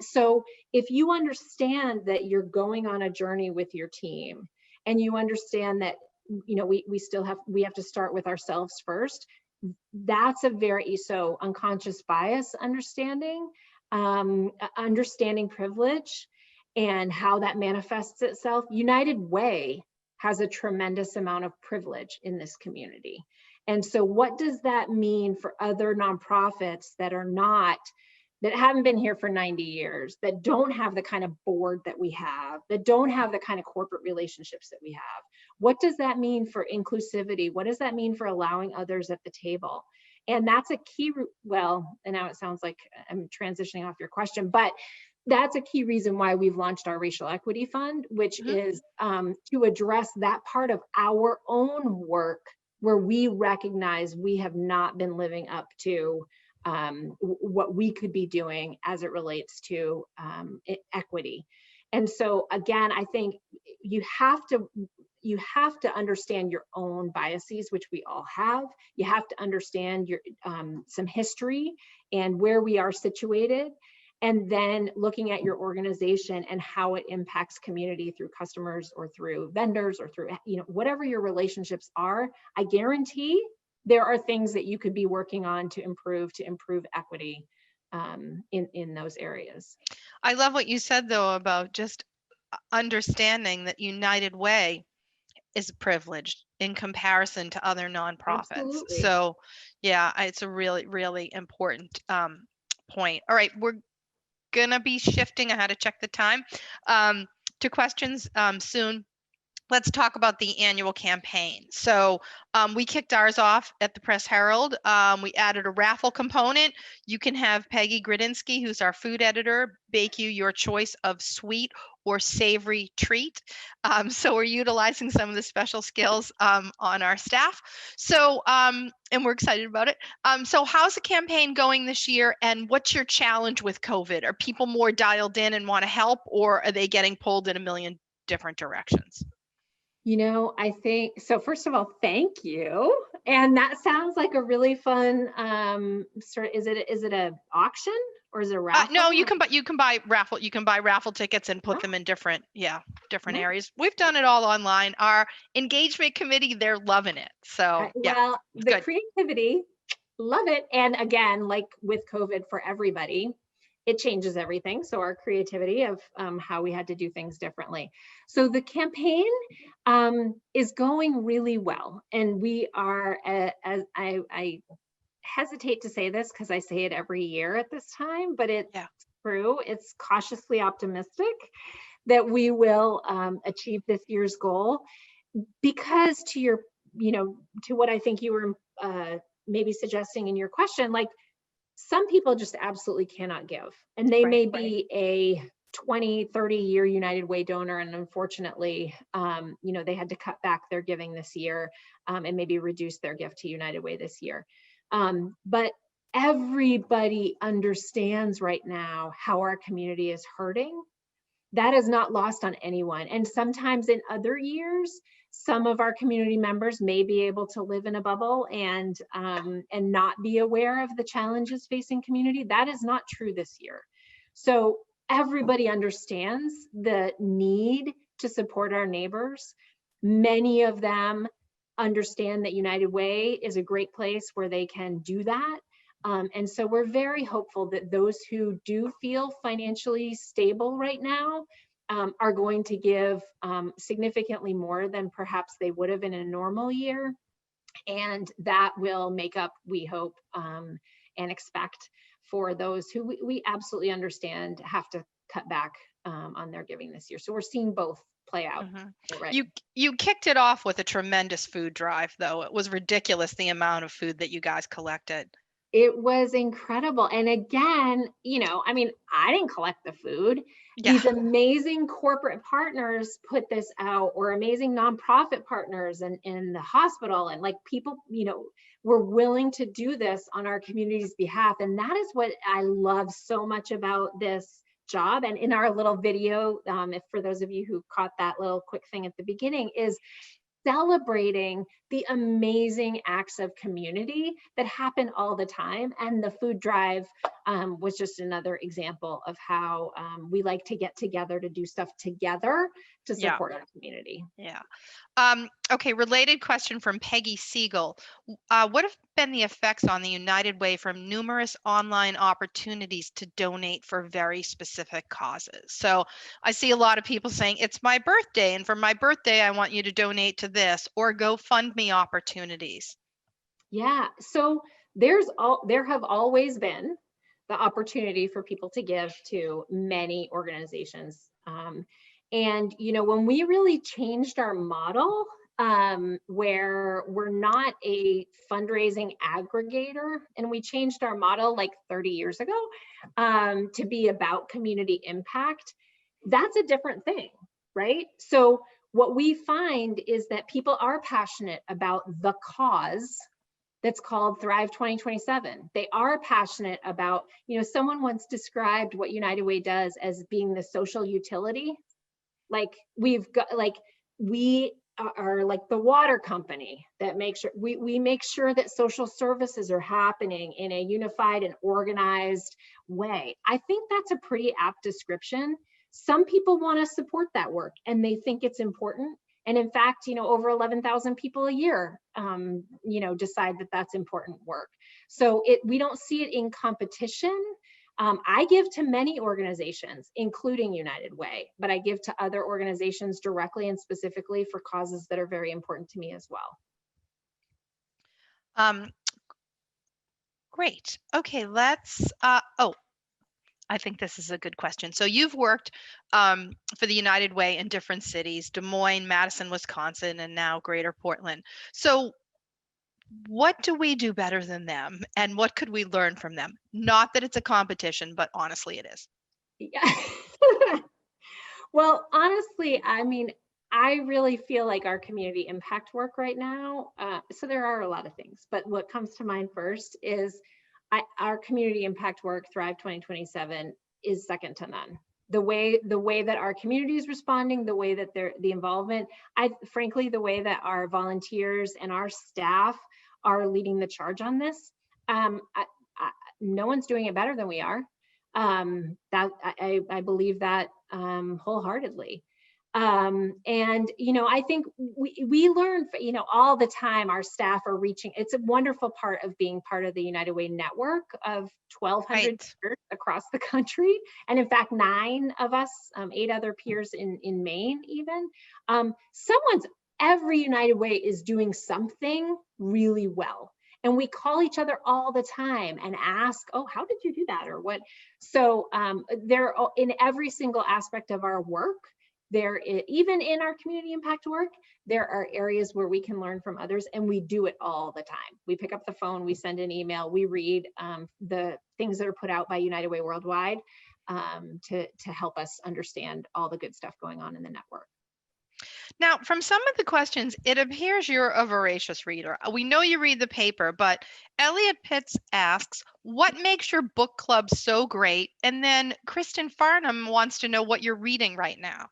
So if you understand that you're going on a journey with your team, and you understand that, we have to start with ourselves first, that's a very, so unconscious bias understanding, understanding privilege and how that manifests itself. United Way has a tremendous amount of privilege in this community. And so what does that mean for other nonprofits that are not that haven't been here for 90 years, that don't have the kind of board that we have, that don't have the kind of corporate relationships that we have. What does that mean for inclusivity? What does that mean for allowing others at the table? And that's a key, well, and now it sounds like I'm transitioning off your question, but that's a key reason why we've launched our Racial Equity Fund, which is to address that part of our own work where we recognize we have not been living up to what we could be doing as it relates to equity. And so again, I think you have to understand your own biases, which we all have. You have to understand your some history and where we are situated, and then looking at your organization and how it impacts community through customers or through vendors or through, you know, whatever your relationships are. I guarantee there are things that you could be working on to improve equity in those areas. I love what you said though about just understanding that United Way is privileged in comparison to other nonprofits. Absolutely. So yeah, it's a really, really important point. All right, we're gonna be shifting, I had to check the time, to questions soon. Let's talk about the annual campaign. So we kicked ours off at the Press Herald. We added a raffle component. You can have Peggy Gradinsky, who's our food editor, bake you your choice of sweet or savory treat. So we're utilizing some of the special skills on our staff. So, and we're excited about it. So how's the campaign going this year, and what's your challenge with COVID? Are people more dialed in and want to help, or are they getting pulled in a million different directions? You know, I think, so first of all, thank you. And that sounds like a really fun, is it an auction or is it a raffle? No, you can buy raffle tickets and put them in different areas. We've done it all online. Our engagement committee, they're loving it. So yeah. Well, the creativity, love it. And again, like with COVID for everybody, it changes everything. So our creativity of how we had to do things differently. So the campaign is going really well. And we are, as I hesitate to say this because I say it every year at this time, but it's true. It's cautiously optimistic that we will achieve this year's goal, because to your, to what I think you were maybe suggesting in your question, like, some people just absolutely cannot give, and they may be a 20, 30-year United Way donor, and unfortunately, they had to cut back their giving this year and maybe reduce their gift to United Way this year. But everybody understands right now how our community is hurting. That is not lost on anyone. And sometimes in other years, some of our community members may be able to live in a bubble and not be aware of the challenges facing community. That is not true this year. So everybody understands the need to support our neighbors. Many of them understand that United Way is a great place where they can do that. And so we're very hopeful that those who do feel financially stable right now are going to give significantly more than perhaps they would have in a normal year. And that will make up, we hope and expect, for those who we absolutely understand have to cut back on their giving this year. So we're seeing both play out. Right. You kicked it off with a tremendous food drive, though. It was ridiculous the amount of food that you guys collected. It was incredible. And again, I didn't collect the food. Yeah. These amazing corporate partners put this out, or amazing nonprofit partners in the hospital, and like people, were willing to do this on our community's behalf. And that is what I love so much about this job. And in our little video, if for those of you who caught that little quick thing at the beginning, is celebrating the amazing acts of community that happen all the time. And the food drive was just another example of how we like to get together to do stuff together to support our community. Yeah. Okay, related question from Peggy Siegel. What have been the effects on the United Way from numerous online opportunities to donate for very specific causes? So I see a lot of people saying, it's my birthday, and for my birthday, I want you to donate to this, or GoFundMe opportunities. Yeah, so there have always been the opportunity for people to give to many organizations. And, you know, when we really changed our model, where we're not a fundraising aggregator, and we changed our model like 30 years ago to be about community impact, that's a different thing, right? So what we find is that people are passionate about the cause that's called Thrive 2027. They are passionate about, you know, someone once described what United Way does as being the social utility. Like we've got, like we are like the water company that makes sure, we make sure that social services are happening in a unified and organized way. I think that's a pretty apt description. Some people want to support that work and they think it's important. And in fact, you know, over 11,000 people a year, you know, decide that that's important work. So we don't see it in competition. I give to many organizations, including United Way, but I give to other organizations directly and specifically for causes that are very important to me as well. Great. Okay, let's, I think this is a good question. So you've worked for the United Way in different cities, Des Moines, Madison, Wisconsin, and now Greater Portland. So what do we do better than them? And what could we learn from them? Not that it's a competition, but honestly it is. Yeah. Well, honestly, I mean, I really feel like our community impact work right now, so there are a lot of things, but what comes to mind first is our community impact work, Thrive 2027, is second to none. The way that our community is responding, the way that the involvement, frankly, the way that our volunteers and our staff are leading the charge on this, no one's doing it better than we are. That I believe that wholeheartedly. And, you know, I think we learn, you know, all the time our staff are reaching. It's a wonderful part of being part of the United Way network of 1,200 peers across the country. And in fact, 9 of us, 8 other peers in Maine even. Every United Way is doing something really well. And we call each other all the time and ask, oh, how did you do that? Or what? So there, in every single aspect of our work, even in our community impact work, there are areas where we can learn from others, and we do it all the time. We pick up the phone, we send an email, we read the things that are put out by United Way Worldwide to help us understand all the good stuff going on in the network. Now, from some of the questions, it appears you're a voracious reader. We know you read the paper, but Elliot Pitts asks, what makes your book club so great? And then Kristen Farnham wants to know what you're reading right now.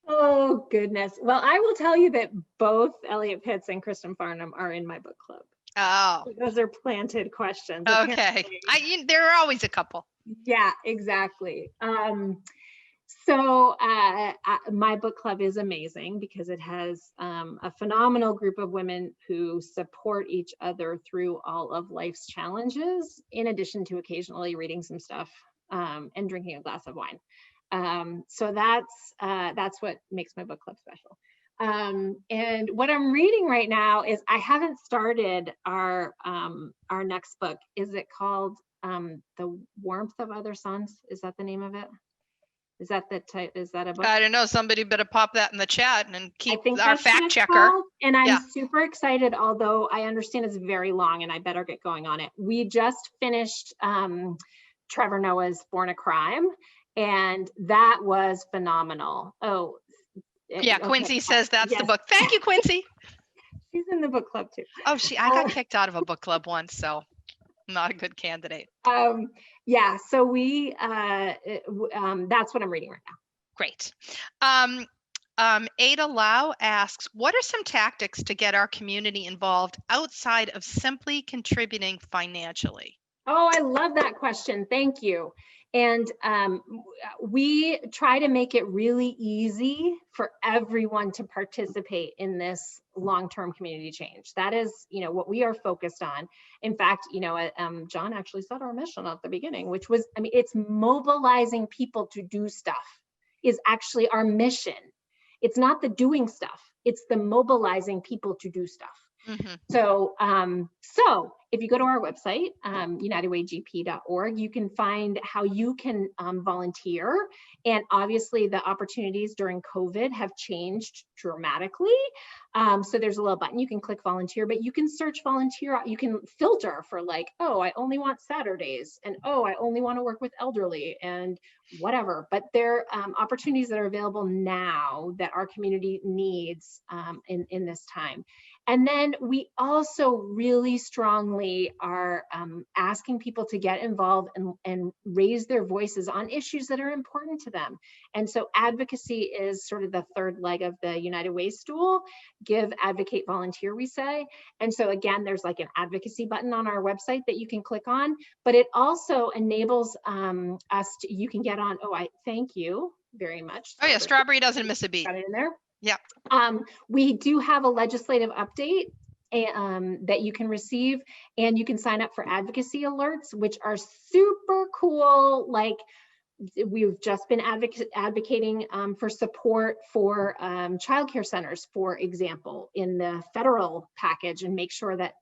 Oh, goodness. Well, I will tell you that both Elliot Pitts and Kristen Farnham are in my book club. Oh. Those are planted questions. Okay. There are always a couple. Yeah, exactly. So my book club is amazing because it has a phenomenal group of women who support each other through all of life's challenges, in addition to occasionally reading some stuff and drinking a glass of wine. So that's what makes my book club special. And what I'm reading right now is, I haven't started our next book. Is it called The Warmth of Other Suns? Is that the name of it? Is that the type? Is that a book? I don't know. Somebody better pop that in the chat and keep our fact checker. And I'm super excited, although I understand it's very long and I better get going on it. We just finished Trevor Noah's Born a Crime, and that was phenomenal. Oh, yeah. Okay. Quincy says that's the book. Thank you, Quincy. She's in the book club too. Oh, I got kicked out of a book club once, so I'm not a good candidate. Yeah, so that's what I'm reading right now. Great. Ada Lau asks, what are some tactics to get our community involved outside of simply contributing financially? Oh, I love that question. Thank you. And we try to make it really easy for everyone to participate in this long-term community change. That is, you know, what we are focused on. In fact, you know, John actually said our mission at the beginning, which was, I mean, it's mobilizing people to do stuff is actually our mission. It's not the doing stuff, it's the mobilizing people to do stuff. Mhm. So, so if you go to our website, unitedwaygp.org, you can find how you can volunteer. And obviously the opportunities during COVID have changed dramatically. So there's a little button you can click volunteer, but you can search volunteer. You can filter for like, oh, I only want Saturdays, and oh, I only want to work with elderly, and whatever. But there are opportunities that are available now that our community needs in this time. And then we also really strongly are asking people to get involved and raise their voices on issues that are important to them. And so advocacy is sort of the third leg of the United Way stool. Give, advocate, volunteer, we say. And so again, there's like an advocacy button on our website that you can click on, but it also enables us to, you can get on, oh, I thank you very much. Oh yeah, Strawberry doesn't miss a beat. Got it in there. Yeah. We do have a legislative update that you can receive, and you can sign up for advocacy alerts, which are super cool. Like we've just been advocating for support for childcare centers, for example, in the federal package, and make sure that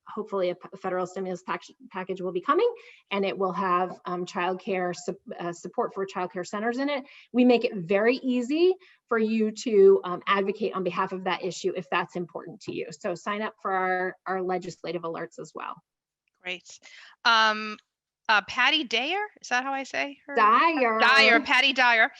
hopefully a federal stimulus package will be coming, and it will have childcare support for childcare centers in it. We make it very easy for you to advocate on behalf of that issue if that's important to you. So sign up for our legislative alerts as well. Great. Patty Dyer, is that how I say her? Dyer, Patty Dyer,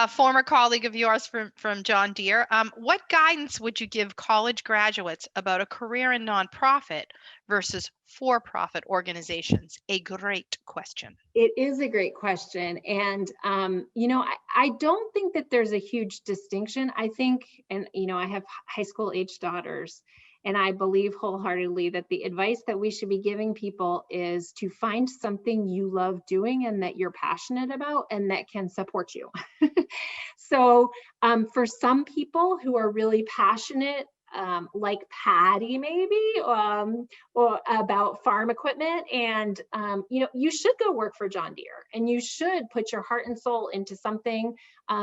former colleague of yours from John Deere. What guidance would you give college graduates about a career in nonprofit versus for-profit organizations? A great question. It is a great question. And, you know, I don't think that there's a huge distinction. I think, and, you know, I have high school age daughters, and I believe wholeheartedly that the advice that we should be giving people is to find something you love doing and that you're passionate about and that can support you. So for some people who are really passionate, like Patty maybe, or about farm equipment, and you know, you should go work for John Deere, and you should put your heart and soul into something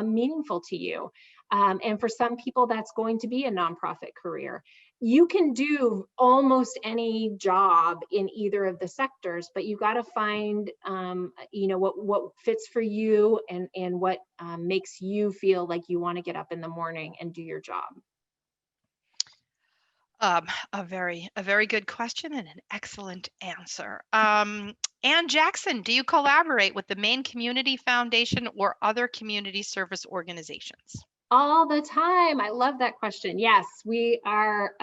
meaningful to you. And for some people, that's going to be a nonprofit career. You can do almost any job in either of the sectors, but you got to find, you know, what fits for you and what makes you feel like you want to get up in the morning and do your job. A very good question and an excellent answer. Ann Jackson, do you collaborate with the Maine Community Foundation or other community service organizations? All the time. I love that question. Yes, we are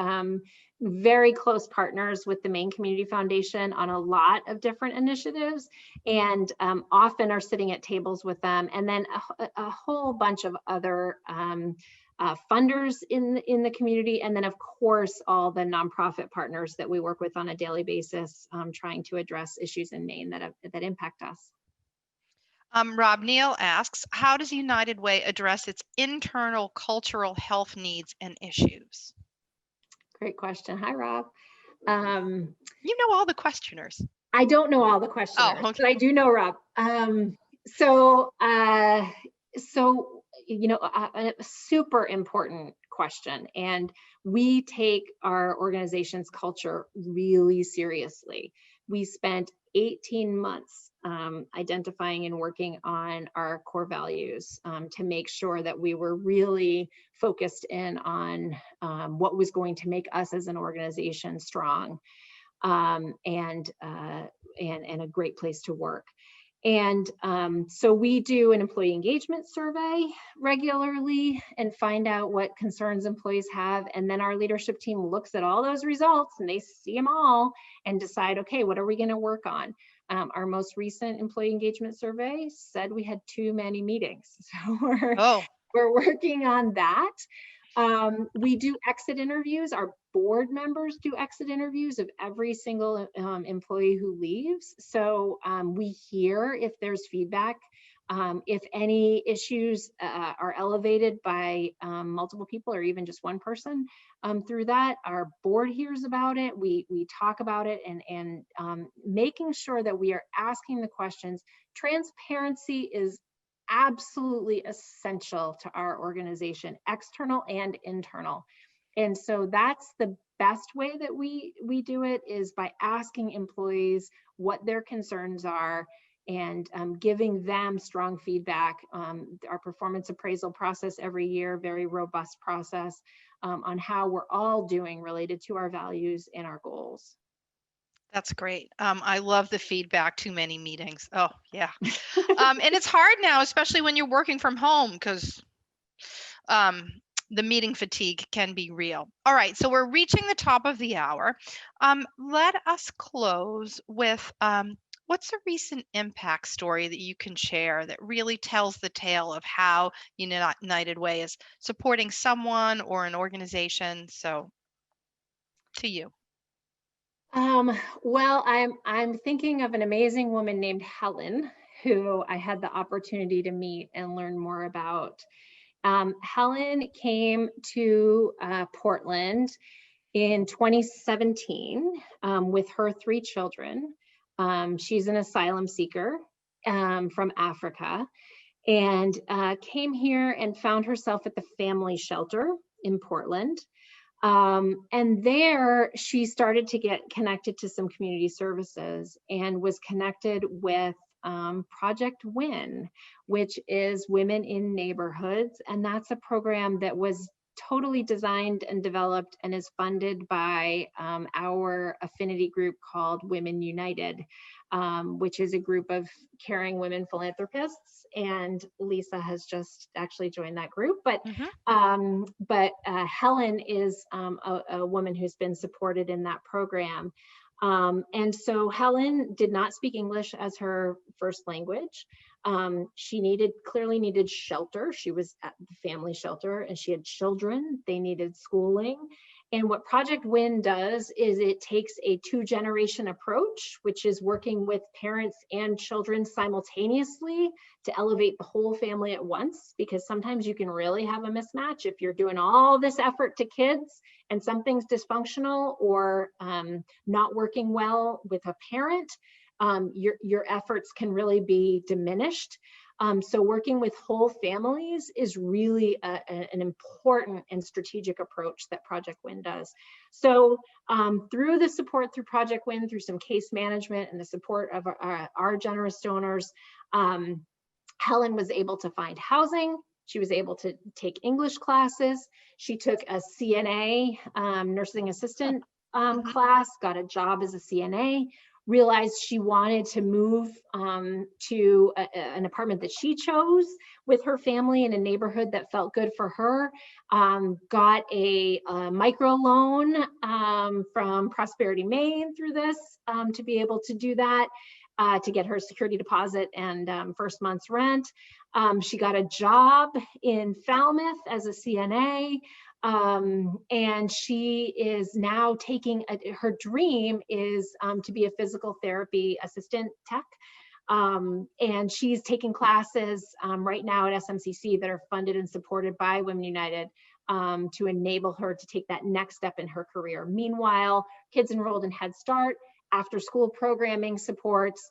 very close partners with the Maine Community Foundation on a lot of different initiatives, and often are sitting at tables with them, and then a whole bunch of other funders in the community, and then of course all the nonprofit partners that we work with on a daily basis, trying to address issues in Maine that impact us. Rob Neal asks, how does United Way address its internal cultural health needs and issues? Great question. Hi, Rob. You know all the questioners. I don't know all the questioners, okay. but I do know Rob. So you know, a super important question, and we take our organization's culture really seriously. We spent 18 months identifying and working on our core values to make sure that we were really focused in on what was going to make us as an organization strong and a great place to work. And so we do an employee engagement survey regularly and find out what concerns employees have. And then our leadership team looks at all those results and they see them all and decide, okay, what are we going to work on? Our most recent employee engagement survey said we had too many meetings. So we're working on that. We do exit interviews. Our board members do exit interviews of every single employee who leaves. So we hear if there's feedback, if any issues are elevated by multiple people or even just one person through that. Our board hears about it. We talk about it, and making sure that we are asking the questions. Transparency is absolutely essential to our organization, external and internal. And so that's the best way that we do it, is by asking employees what their concerns are and giving them strong feedback. Our performance appraisal process every year, very robust process on how we're all doing related to our values and our goals. That's great. I love the feedback. Too many meetings. Oh yeah. And it's hard now, especially when you're working from home, because the meeting fatigue can be real. All right, so we're reaching the top of the hour. Let us close with what's a recent impact story that you can share that really tells the tale of how United Way is supporting someone or an organization? So to you. Well, I'm thinking of an amazing woman named Helen, who I had the opportunity to meet and learn more about. Helen came to Portland in 2017 with her 3 children. She's an asylum seeker from Africa, and came here and found herself at the family shelter in Portland. And there she started to get connected to some community services and was connected with Project WIN, which is Women in Neighborhoods. And that's a program that was totally designed and developed and is funded by our affinity group called Women United, which is a group of caring women philanthropists. And Lisa has just actually joined that group. But Helen is a woman who's been supported in that program. And so Helen did not speak English as her first language. She clearly needed shelter. She was at the family shelter and she had children. They needed schooling. And what Project WIN does is it takes a 2-generation approach, which is working with parents and children simultaneously to elevate the whole family at once, because sometimes you can really have a mismatch if you're doing all this effort to kids and something's dysfunctional or not working well with a parent. Your efforts can really be diminished. So working with whole families is really an important and strategic approach that Project WIN does. So through the support through Project WIN, through some case management and the support of our generous donors, Helen was able to find housing. She was able to take English classes. She took a CNA, nursing assistant class, got a job as a CNA, realized she wanted to move to an apartment that she chose with her family in a neighborhood that felt good for her, got a micro loan from Prosperity Maine through this to be able to do that, to get her security deposit and first month's rent. She got a job in Falmouth as a CNA. And she is now taking, her dream is to be a physical therapy assistant tech. And she's taking classes right now at SMCC that are funded and supported by Women United to enable her to take that next step in her career. Meanwhile, kids enrolled in Head Start, after school programming supports.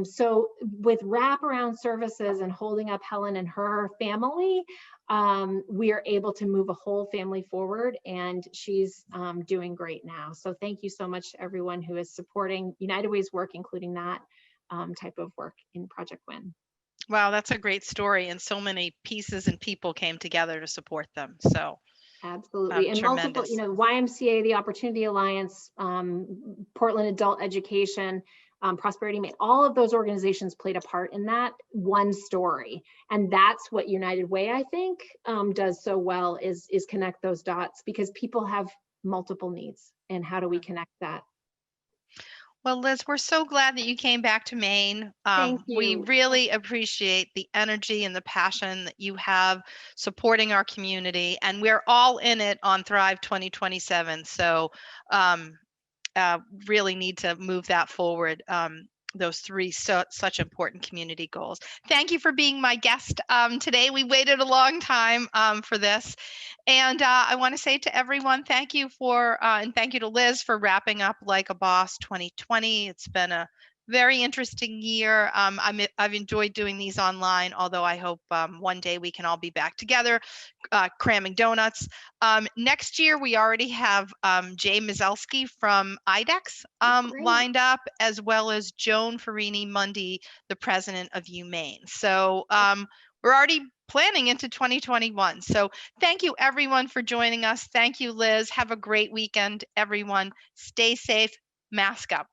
So with wraparound services and holding up Helen and her family, we are able to move a whole family forward, and she's doing great now. So thank you so much to everyone who is supporting United Way's work, including that type of work in Project WIN. Wow, that's a great story. And so many pieces and people came together to support them. So absolutely. And tremendous. multiple, YMCA, the Opportunity Alliance, Portland Adult Education, Prosperity Maine, all of those organizations played a part in that one story. And that's what United Way, I think, does so well, is connect those dots, because people have multiple needs. And how do we connect that? Well, Liz, we're so glad that you came back to Maine. Thank you. We really appreciate the energy and the passion that you have supporting our community, and we're all in it on Thrive 2027. So really need to move that forward. Those 3 such important community goals. Thank you for being my guest today. We waited a long time for this. And I want to say to everyone, thank you for, and thank you to Liz for wrapping up Like a Boss 2020. It's been a very interesting year. I've enjoyed doing these online, although I hope one day we can all be back together, cramming donuts. Next year, we already have Jay Mizelsky from IDEX Great. lined up, as well as Joan Farini Mundy, the president of UMaine. So we're already planning into 2021. So thank you everyone for joining us. Thank you, Liz. Have a great weekend, everyone. Stay safe, mask up.